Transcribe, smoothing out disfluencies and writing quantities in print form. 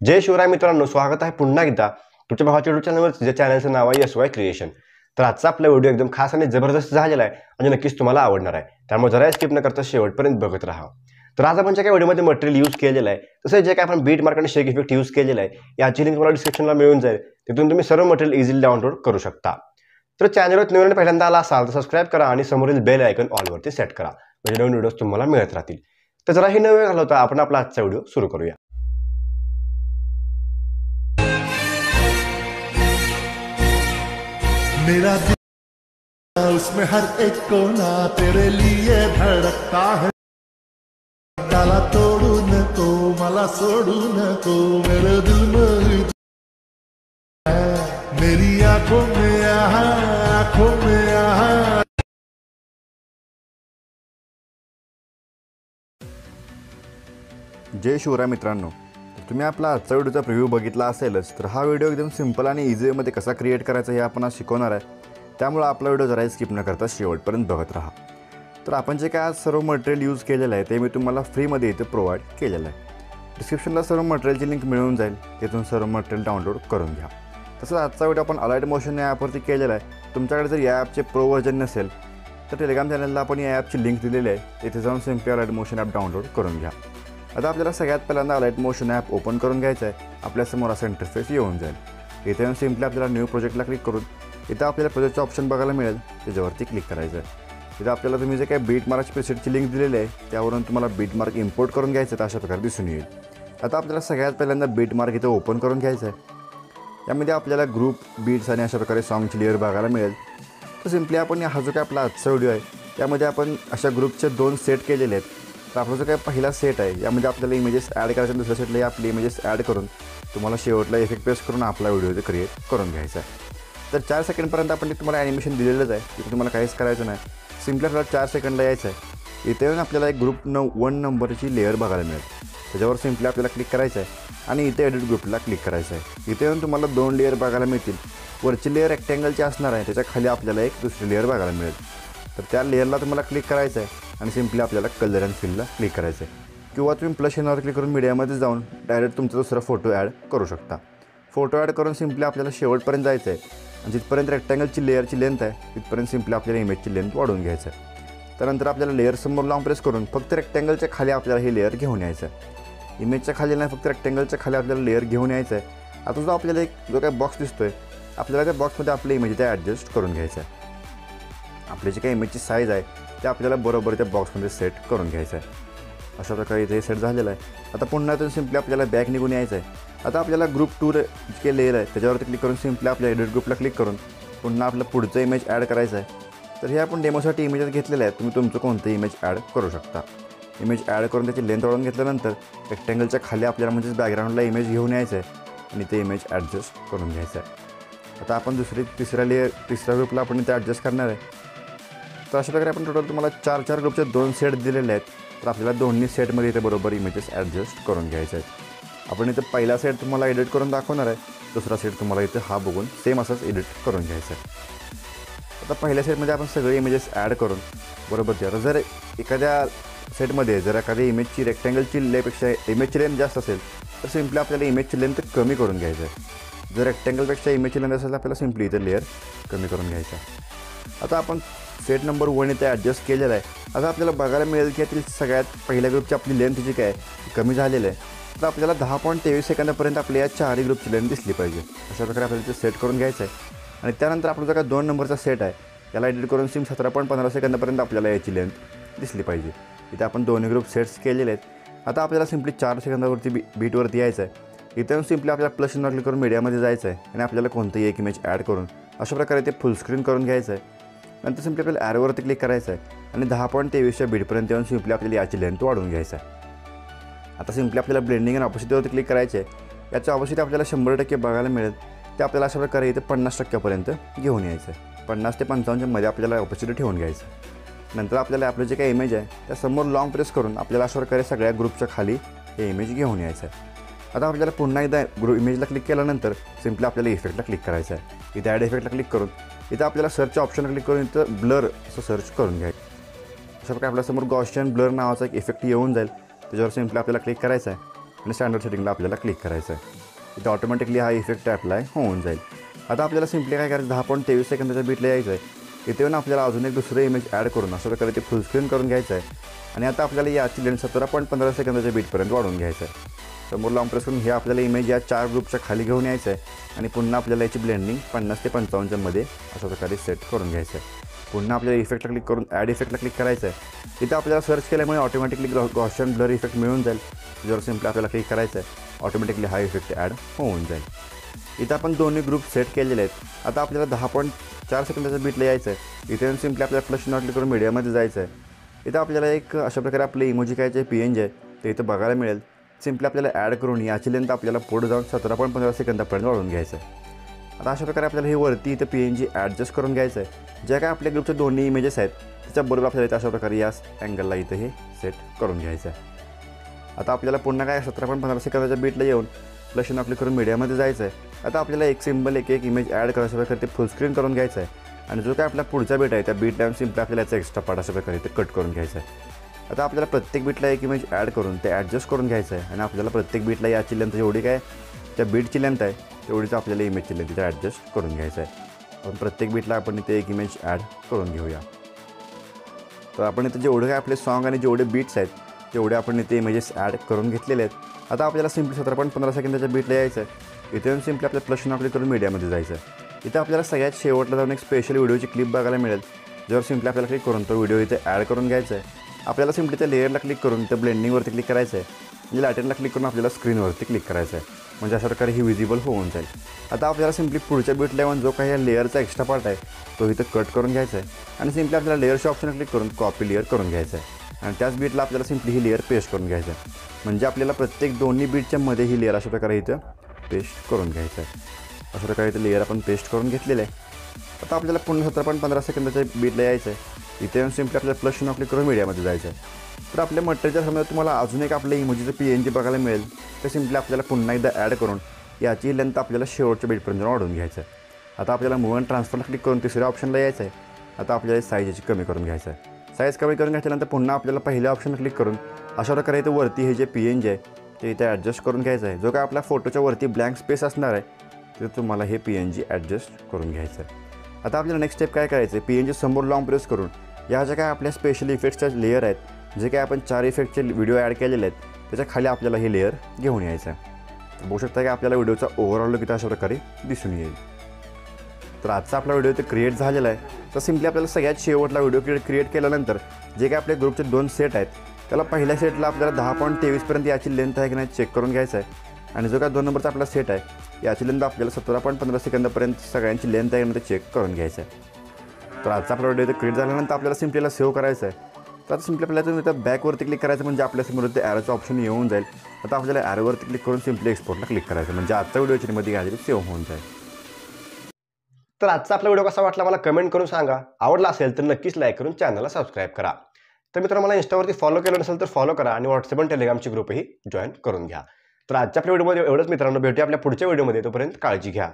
जय शिवराय मित्रांनो, स्वागत आहे पुन्हा एकदा तुमच्या भावाच्या यूट्यूब चॅनलवर. जे चॅनलचं नाव आहे SY क्रिएशन. तर आजचा आपला व्हिडिओ एकदम खास आणि जबरदस्त झालेला आहे आणि नक्कीच तुम्हाला आवडणार आहे. त्यामुळे जरा स्किप न करता शेवटपर्यंत बघत राहा. तर आज आपण जे काही व्हिडिओमध्ये मटेरियल यूज केलेलं आहे, तसं जे काही आपण बीट मार्क आणि शेक इफेक्ट यूज केलेला आहे, याची लिंक तुम्हाला डिस्क्रिप्शनला मिळून जाईल. तिथून तुम्ही सर्व मटेरियल इझिली डाउनलोड करू शकता. तर चॅनलवर नवीन पहिल्यांदा आला असाल तर सबस्क्राईब करा आणि समोरील बेल आयकॉन ऑलवरती सेट करा, म्हणजे नवीन व्हिडिओज तुम्हाला मिळत राहतील. तर जरा ही नवीन घालवता आपण आपला आजचा व्हिडिओ सुरू करूया. मेरा दिल उसमें हर एक कोना तेरे लिए धड़कता है. ताला तोडू नको, मला सोडू नको, मेरे दिल में मेरी आंखों में आहा, आंखों में आहा. जय शिवराय मित्रांनो, तुम्ही आपला आजचा व्हिडिओचा प्रिव्ह्यू बघितला असेलच. तर हा व्हिडिओ एकदम सिंपल आणि इझी वेमध्ये कसा क्रिएट करायचा हे आपण आज शिकवणार आहे. त्यामुळे आपला व्हिडिओ जरा स्किप न करता शेवटपर्यंत बघत राहा. तर आपण जे काय आज सर्व मटेरियल यूज केलेलं आहे ते मी तुम्हाला फ्रीमध्ये इथे प्रोव्हाइड केलेलं आहे. डिस्क्रिप्शनला सर्व मटेरियलची लिंक मिळून जाईल, तिथून सर्व मटेरियल डाउनलोड करून घ्या. तसंच आजचा व्हिडिओ आपण अलाइट मोशन या ॲपवरती केलेला आहे. तुमच्याकडे जर या ॲपचे प्रो व्हर्जन नसेल तर टेलिग्राम चॅनलला आपण या ॲपची लिंक दिलेली आहे, तिथे जाऊन सिम्पली अलाइट मोशन ॲप डाउनलोड करून घ्या. आता आपल्याला सगळ्यात पहिल्यांदा अलाइट मोशन ॲप ओपन करून घ्यायचं आहे. आपल्यासमोर असा इंटरफेस येऊन जाईल. इथे येऊन सिम्पली आपल्याला न्यू प्रोजेक्टला क्लिक करून इथं आपल्याला प्रोजेक्टचं ऑप्शन बघायला मिळेल, त्याच्यावरती क्लिक करायचं आहे. इथं आपल्याला तुम्ही जे काही बीट मार्क प्रीसेटची लिंक दिलेली आहे त्यावरून तुम्हाला बीट मार्क इम्पोर्ट करून घ्यायचं आहे, अशा प्रकारे दिसून येईल. आता आपल्याला सगळ्यात पहिल्यांदा बीट मार्क इथं ओपन करून घ्यायचं आहे. यामध्ये आपल्याला ग्रुप बीट्स आणि अशा प्रकारे सॉंगची लेअर बघायला मिळेल. तर सिम्पली आपण हा जो काय आपला आजचा व्हिडिओ आहे त्यामध्ये आपण अशा ग्रुपचे 2 सेट केलेले आहेत. तर आपला जो काय पहिला सेट आहे यामध्ये आपल्याला इमेजेस ॲड करायचे, दुसऱ्या सेटला आपले इमेजेस ॲड करून तुम्हाला शेवटला इफेक्ट पेस्ट करून आपला व्हिडिओ क्रिएट करून घ्यायचा आहे. तर 4 सेकंडपर्यंत आपण तुम्हाला ॲनिमेशन दिलेलंच आहे, तिथे तुम्हाला काहीच करायचं नाही. सिम्पली आपल्याला 4 सेकंडला यायचं आहे. इथे येऊन आपल्याला एक ग्रुप 1 नंबरची लेअर बघायला मिळेल, त्याच्यावर सिम्पली आपल्याला क्लिक करायचं आहे आणि इथे एडिट ग्रुपला क्लिक करायचं आहे. इथे येऊन तुम्हाला 2 लेअर बघायला मिळतील. वरची लेअर रेक्टँगलची असणार आहे, त्याच्या खाली आपल्याला एक दुसरी लेअर बघायला मिळेल. तर त्या लेअरला तुम्हाला क्लिक करायचं आहे आणि सिम्पली आपल्याला कलर अँड फिलला क्लिक करायचं आहे. किंवा तुम्ही प्लस चिन्हावर क्लिक करून मीडियामध्ये जाऊन डायरेक्ट तुमचा दुसरा फोटो ॲड करू शकता. फोटो ॲड करून सिम्पली आपल्याला शेवटपर्यंत जायचं आहे आणि जिथपर्यंत रेक्टँगलची लेअरची लेंथ आहे तिथपर्यंत सिम्पली आपल्याला इमेजची लेंथ वाढवून घ्यायचं आहे. त्यानंतर आपल्याला लेअर समोर लॉंग प्रेस करून फक्त रेक्टँगलच्या खाली आपल्याला हे लेअर घेऊन यायचं आहे. इमेजच्या खाली नाही, फक्त रेक्टँगलच्या खाली आपल्याला लेअर घेऊन यायचं आहे. आता जो आपल्याला जो काही बॉक्स दिसतो आहे, आपल्याला त्या बॉक्समध्ये आपले इमेज इथे ॲडजस्ट करून घ्यायचं आहे. आपली जी काही इमेजची साईज आहे ते आपल्याला बरोबर त्या बॉक्समध्ये सेट करून घ्यायचं आहे. अशा प्रकारे इथे सेट झालेलं आहे. आता पुन्हा इथून सिम्पली आपल्याला बॅक निघून यायचं आहे. आता आपल्याला ग्रुप 2 जे काही लेअर आहे त्याच्यावरती क्लिक करून सिम्पली आपल्या एडिट ग्रुपला क्लिक करून पुन्हा आपलं पुढचं इमेज ॲड करायचं आहे. तर हे आपण डेमोसाठी इमेजेस घेतलेले आहेत, तुम्ही तुमचं कोणतं इमेज ॲड करू शकता. इमेज ॲड करून त्याची लेंथ वाढवून घेतल्यानंतर रेक्टँगलच्या खाली आपल्याला म्हणजेच बॅकग्राऊंडला इमेज घेऊन यायचं आहे आणि ते इमेज ॲडजस्ट करून घ्यायचं आहे. आता आपण तिसऱ्या ग्रुपला आपण इथे ॲडजस्ट करणार आहे. तर अशा प्रकारे आपण टोटल तुम्हाला 4 ग्रुपचे 2 सेट दिलेले आहेत. तर आपल्याला दोन्ही सेटमध्ये इथे बरोबर इमेजेस ॲडजस्ट करून घ्यायचे आहेत. आपण इथे पहिला सेट तुम्हाला एडिट करून दाखवणार आहे, दुसरा सेट तुम्हाला इथे हा बघून सेम असंच एडिट करून घ्यायचं आहे. आता पहिल्या सेटमध्ये आपण सगळे इमेजेस ॲड करून बरोबर द्या. जर एखाद्या सेटमध्ये जर एखाद्या इमेजची रेक्टँगलची लेपेक्षा इमेजची लेंथ जास्त असेल तर सिम्पली आपल्याला इमेजची लेंथ कमी करून घ्यायचं आहे. जर रेक्टँगलपेक्षा इमेजची लेंथ असेल तर आपल्याला सिम्पली इथे लेअर कमी करून घ्यायचं आहे. आता आपण सेट नंबर 1 इथे ॲडजस्ट केलेला आहे. आता आपल्याला बघायला मिळेल की यातील सगळ्यात पहिल्या ग्रुपची आपली लेंथ जी काय कमी झालेली आहे. तर आपल्याला 10.23 सेकंदापर्यंत आपल्या या 4 ग्रुपची लेंथ दिसली पाहिजे. अशा प्रकारे आपल्याला इथे सेट करून घ्यायचं आहे. आणि त्यानंतर आपला जो काय 2 नंबरचा सेट आहे त्याला एडिट करून 17.15 सेकंदापर्यंत आपल्याला याची लेंथ दिसली पाहिजे. इथे आपण 2 ग्रुप सेट्स केलेले आहेत. आता आपल्याला सिम्पली 4 सेकंदावरती बीटवरती यायचं आहे. इथे सिम्पली आपल्याला प्लस चिन्हावर क्लिक करून मीडियामध्ये जायचं आहे आणि आपल्याला कोणतंही एक इमेज ॲड करून अशा प्रकारे ते फुल स्क्रीन करून घ्यायचं आहे. नंतर सिम्पली आपल्याला ॲरोवरती क्लिक करायचं आहे आणि 10.23च्या बीटपर्यंत येऊन सिम्पली आपल्याला याची लेंथ वाढवून घ्यायचं आहे. आता सिम्पली आपल्याला ब्लेंडिंग आणि ऑपोसिटीवरती क्लिक करायचे आहे. याच्या ऑपोसिटी आपल्याला 100% बघायला मिळेल. ते आपल्याला अशा प्रकारे इथे 50% घेऊन यायचं आहे. 50 ते 55च्या मध्ये आपल्याला ऑपोसिटी ठेवून घ्यायचं. नंतर आपल्याला आपलं जे काही इमेज आहे त्यासमोर लॉंग प्रेस करून आपल्याला अशा प्रकारे सगळ्या ग्रुपच्या खाली हे इमेज घेऊन यायचं आहे. आता आपल्याला पुन्हा एकदा इमेजला क्लिक केल्यानंतर सिम्पली आपल्याला इफेक्टला क्लिक करायचं आहे. इथे ॲड इफेक्टला क्लिक करून इथं आपल्याला सर्च ऑप्शनला क्लिक करून इथं ब्लर असं सर्च करून घ्यायचं. अशा प्रकारे आपल्यासमोर गॉसियन ब्लर नावाचा एक इफेक्ट येऊन जाईल. त्याच्यावर सिम्पली आपल्याला क्लिक करायचं आहे आणि स्टँडर्ड सेटिंगला आपल्याला क्लिक करायचं आहे. इथं ऑटोमॅटिकली हा इफेक्ट अप्लाय होऊन जाईल. आता आपल्याला सिम्पली काय करायचं 10.23 सेकंदाच्या बीटला यायचं आहे. इथे येऊन आपल्याला अजून एक दुसरं इमेज ॲड करून अशा प्रकारे ते फुल स्क्रीन करून घ्यायचं आहे. आणि आता आपल्याला याची लेंथ 17.15 सेकंदाच्या बीटपर्यंत वाढवून घ्यायचं आहे. समोर लॉंग प्रेस करून हे आपल्याला इमेज या 4 ग्रुपच्या खाली घेऊन यायचं आहे आणि पुन्हा आपल्याला याची ब्लेंडिंग 50 ते 55च्या मध्ये अशा प्रकारे सेट करून घ्यायचं आहे. पुन्हा आपल्याला इफेक्टला क्लिक करून ॲड इफेक्टला क्लिक करायचं आहे. इथं आपल्याला सर्च केल्यामुळे ऑटोमॅटिकली गॉसियन ब्लर इफेक्ट मिळून जाईल. ज्यावर सिम्पली आपल्याला क्लिक करायचं आहे, ऑटोमॅटिकली हा इफेक्ट ॲड होऊन जाईल. इथं आपण दोन्ही ग्रुप सेट केलेले आहेत. आता आपल्याला 10.4 सेकंदाच्या बीटला यायचं आहे. इथे सिम्पली आपल्याला प्लस नॉट क्लिक करून मीडियामध्ये जायचं आहे. इथं आपल्याला एक अशा प्रकारे आपले इमोजी काय जे PNG आहे ते इथं बघायला मिळेल. सिम्पली आपल्याला ॲड करून याची लेंथ आपल्याला पुढे जाऊन 17.15 सेकंदापर्यंत वाढवून घ्यायचं आहे. आता अशा प्रकारे आपल्याला हे वरती इथं PNG ॲडजस्ट करून घ्यायचं आहे. ज्या काय आपल्या ग्रुपचे दोन्ही इमेजेस आहेत त्याच्याबरोबर आपल्याला इथं अशा प्रकारे या अँगलला इथं हे सेट करून घ्यायचं आहे. आता आपल्याला पुन्हा काय 17.15 सेकंदाच्या बीटला येऊन प्लस नॉट क्लिक करून मीडियामध्ये जायचं आहे. आता आपल्याला एक सिम्बल एक इमेज ॲड करायचं प्रकारे ते फुल स्क्रीन करून घ्यायचं आहे. आणि जो काय आपला पुढचा बीट आहे त्या बीट लावून सिम्पली आपल्याला याचा एक्स्ट्रा पार्ट अशा प्रकारे ते कट करून घ्यायचं आहे. आता आपल्याला प्रत्येक बीटला एक इमेज ॲड करून ते ॲडजस्ट करून घ्यायचं आहे. आणि आपल्याला प्रत्येक बीटला याची लेंथ जेवढी काय त्या बीटची लेंथ आहे तेवढीच आपल्याला इमेजची लेंथ इथे ॲडजस्ट करून घ्यायचं आहे. आपण प्रत्येक बीटला आपण इथे एक इमेज ॲड करून घेऊया. तर आपण इथे जेवढे काय आपले सॉन्ग आणि जेवढे बीट्स आहेत तेवढे आपण इथे इमेजेस ॲड करून घेतलेले आहेत. आता आपल्याला सिम्पली 17.15 सेकंदाच्या बीटला यायचं आहे. इथे येऊन सिम्पली आपल्या प्लस नॉट क्लिक करून मीडियामध्ये जायचं आहे. इथं आपल्याला सगळ्यात शेवटला जाऊन एक स्पेशल व्हिडिओची क्लिप बघायला मिळेल. ज्यावर सिम्पली आपल्याला क्लिक करून तो व्हिडिओ इथे ॲड करून घ्यायचा आहे. आपल्याला सिम्पली त्या लेअरला क्लिक करून त्या ब्लेंडिंगवरती क्लिक करायचं आहे. म्हणजे लायटनला क्लिक करून आपल्याला स्क्रीनवरती क्लिक करायचं आहे. म्हणजे अशा प्रकारे ही विजिबल होऊन जाईल. आता आपल्याला सिम्पली पुढच्या बीटला येऊन जो काही लेअरचा एक्स्ट्रा पार्ट आहे तो इथं कट करून घ्यायचा आहे. आणि सिम्पली आपल्याला लेअरच्या ऑप्शनला क्लिक करून कॉपी लेअर करून घ्यायचं आहे. आणि त्याच बीटला आपल्याला सिम्पली ही लेअर पेस्ट करून घ्यायचं आहे. म्हणजे आपल्याला प्रत्येक दोन्ही बीटच्या मध्ये ही लेअर अशा प्रकारे इथं पेस्ट करून घ्यायचं आहे. अशा प्रकारे इथं लेअर आपण पेस्ट करून घेतलेलं आहे. आता आपल्याला पुन्हा 17.15 सेकंदाच्या बीटला यायचं आहे. इथे येऊन सिम्पली आपल्याला प्लस नॉट क्लिक करून मीडियामध्ये जायचं आहे. तर आपल्या मटेरियलच्या समोर तुम्हाला अजून एक आपल्या इमोजीचं PNG बघायला मिळेल. ते सिम्पली आपल्याला पुन्हा एकदा ॲड करून याची लेंथ आपल्याला शेवटच्या बीटपर्यंत वाढवून घ्यायचं आहे. आता आपल्याला मूव अँड ट्रान्सफरला क्लिक करून तिसऱ्या ऑप्शनला यायचं आहे. आता आपल्याला साईज याची कमी करून घ्यायचं आहे. साईज कमी करून घेतल्यानंतर पुन्हा आपल्याला पहिल्या ऑप्शनला क्लिक करून अशा प्रकारे इथं वरती हे जे PNG आहे ते इथे ॲडजस्ट करून घ्यायचं आहे. जो काय आपल्या फोटोच्या वरती ब्लँक स्पेस असणार आहे ते तुम्हाला हे PNG ॲडजस्ट करून घ्यायचं आहे. आता आपल्याला नेक्स्ट स्टेप काय करायचं आहे, PNG समोर लॉंग प्रेस करून या ज्या काय आपल्या स्पेशल इफेक्ट्सच्या लेअर आहेत जे काय आपण 4 इफेक्टचे व्हिडिओ ॲड केलेले आहेत त्याच्या खाली आपल्याला हे लेअर घेऊन यायचं आहे. तर बघू शकता की आपल्याला व्हिडिओचा ओव्हरऑल लुक इथं अशा प्रकारे दिसून येईल. तर आजचा आपला व्हिडिओ इथे क्रिएट झालेला आहे. तर सिम्पली आपल्याला सगळ्यात शेवटला व्हिडिओ क्रिएट केल्यानंतर जे काय आपल्या ग्रुपचे 2 सेट आहेत त्याला पहिल्या सेटला आपल्याला 10.23 पर्यंत याची लेंथ आहे की नाही चेक करून घ्यायचं आहे. आणि जो काय 2 नंबरचा आपला सेट आहे याची लेंथ आपल्याला 17.15 सेकंदापर्यंत सगळ्यांची लेंथ आहे ते चेक करून घ्यायचं आहे. तर आजचा आपला व्हिडिओ इथे क्रिएट झाल्यानंतर आपल्याला सिम्पलीला सेव्ह करायचं आहे. तर आता सिम्पली आपल्याला इथं बॅकवरती क्लिक करायचं म्हणजे आपल्यासमोर ते ॲरोचं ऑप्शन येऊन जाईल. आता आपल्याला ॲरोवरती क्लिक करून सिम्पली एक्सपोर्टला क्लिक करायचं म्हणजे आजचा व्हिडिओच्या मध्ये गॅलरी सेव्ह होऊन जाईल. तर आजचा आपला व्हिडिओ कसा वाटला मला कमेंट करून सांगा. आवडला असेल तर नक्कीच लाईक करून चॅनलला सबस्क्राईब करा. तर मित्रांनो मला इंस्टावरती फॉलो केलं नसेल तर फॉलो करा आणि व्हॉट्सअप आणि टेलिग्रामची ग्रुपही जॉईन करून घ्या. तर आजच्या आपल्या व्हिडिओमध्ये एवढंच मित्रांनो. भेटूया आपल्या पुढच्या व्हिडिओमध्ये. तोपर्यंत काळजी घ्या.